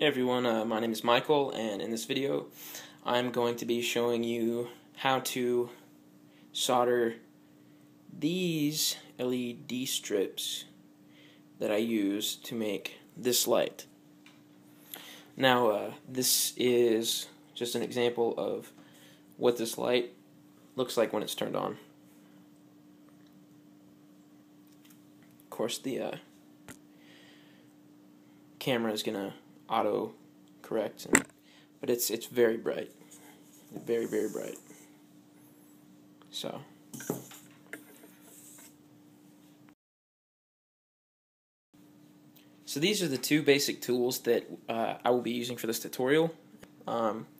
Hey everyone, my name is Michael, and in this video I'm going to be showing you how to solder these LED strips that I use to make this light. Now this is just an example of what this light looks like when it's turned on. Of course the camera is going to auto correct, but it's very bright, very bright. So these are the two basic tools that I will be using for this tutorial.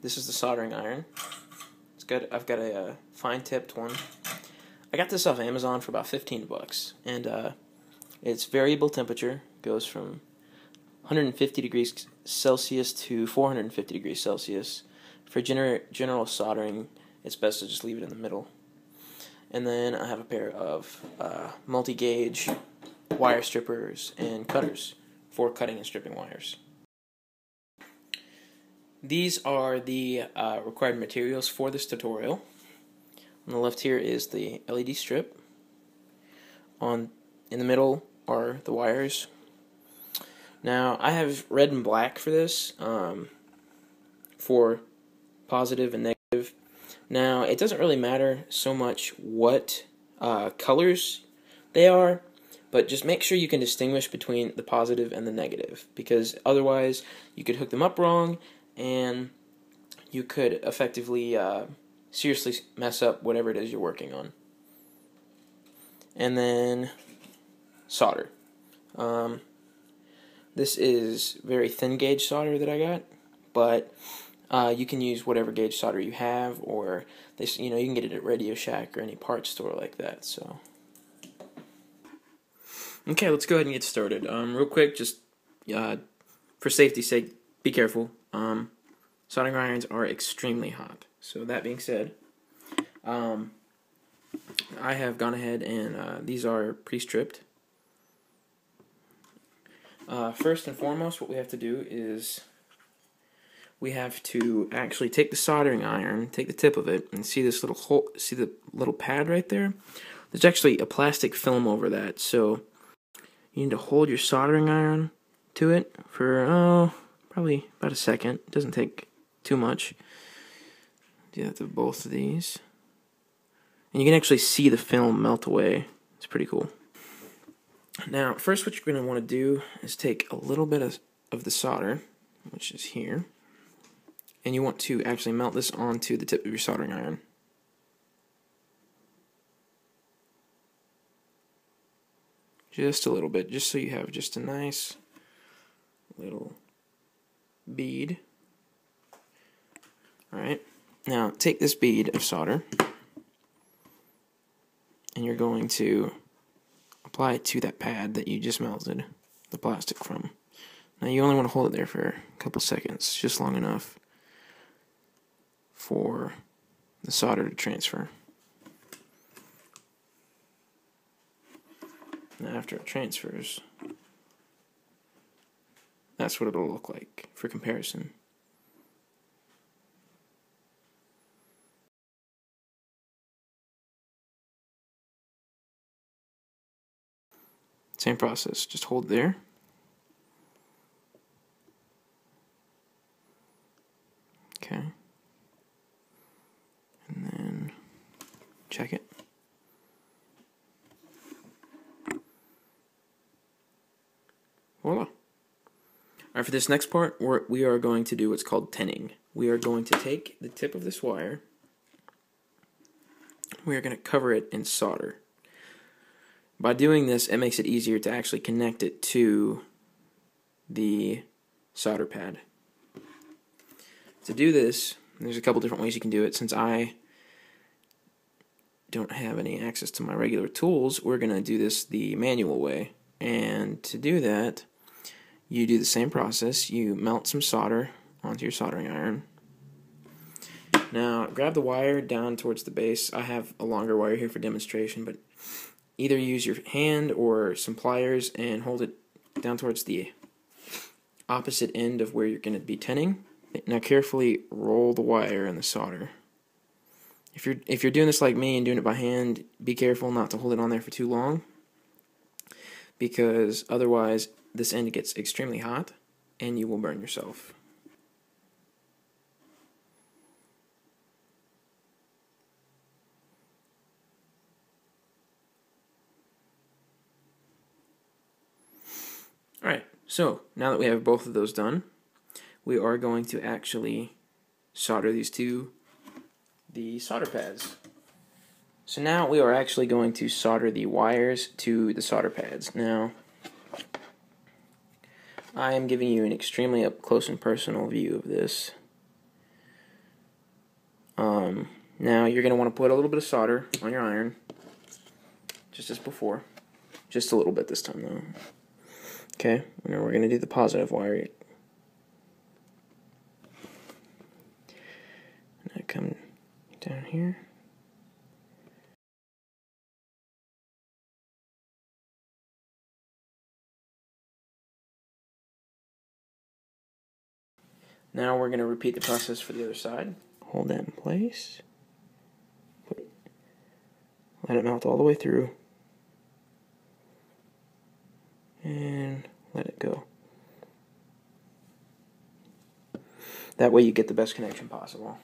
This is the soldering iron. I've got a fine tipped one. I got this off Amazon for about 15 bucks, and it's variable temperature, goes from 150 degrees Celsius to 450 degrees Celsius. For general soldering, it's best to just leave it in the middle. And then I have a pair of multi-gauge wire strippers and cutters for cutting and stripping wires. These are the required materials for this tutorial. On the left here is the LED strip. In the middle are the wires. Now, I have red and black for this, for positive and negative. Now, it doesn't really matter so much what colors they are, but just make sure you can distinguish between the positive and the negative, because otherwise you could hook them up wrong, and you could effectively seriously mess up whatever it is you're working on. And then solder. This is very thin gauge solder that I got, but you can use whatever gauge solder you have, or you can get it at Radio Shack or any parts store like that. So, okay, let's go ahead and get started. Real quick, just for safety's sake, be careful. Soldering irons are extremely hot. So that being said, I have gone ahead and these are pre-stripped. First and foremost, what we have to do is we have to actually take the soldering iron, take the tip of it, and see this little hole, see the little pad right there? There's actually a plastic film over that, so you need to hold your soldering iron to it for, probably about a second. It doesn't take too much. Do that to both of these. And you can actually see the film melt away. It's pretty cool. Now, first what you're going to want to do is take a little bit of the solder, which is here, and you want to actually melt this onto the tip of your soldering iron. Just a little bit, just so you have just a nice little bead. Alright, now take this bead of solder, and you're going to apply it to that pad that you just melted the plastic from. Now you only want to hold it there for a couple seconds, just long enough for the solder to transfer. Now after it transfers, that's what it'll look like for comparison. Same process, just hold there. Okay. And then check it. Voila. Alright, for this next part, we are going to do what's called tinning. We are going to take the tip of this wire, we are going to cover it in solder. By doing this, it makes it easier to actually connect it to the solder pad. To do this, there's a couple different ways you can do it. Since I don't have any access to my regular tools, we're going to do this the manual way. And to do that, you do the same process. You melt some solder onto your soldering iron. Now, grab the wire down towards the base. I have a longer wire here for demonstration, but either use your hand or some pliers and hold it down towards the opposite end of where you're going to be tinning. Now carefully roll the wire in the solder. If you're doing this like me and doing it by hand, be careful not to hold it on there for too long, because otherwise this end gets extremely hot and you will burn yourself. Alright, so now that we have both of those done, we are going to actually solder these to the solder pads. So now we are actually going to solder the wires to the solder pads. Now, I am giving you an extremely up close and personal view of this. Now you're going to want to put a little bit of solder on your iron, just as before. Just a little bit this time though. Okay, now we're going to do the positive wire. And I come down here. Now we're going to repeat the process for the other side. Hold that in place. Let it melt all the way through. And let it go. That way you get the best connection possible.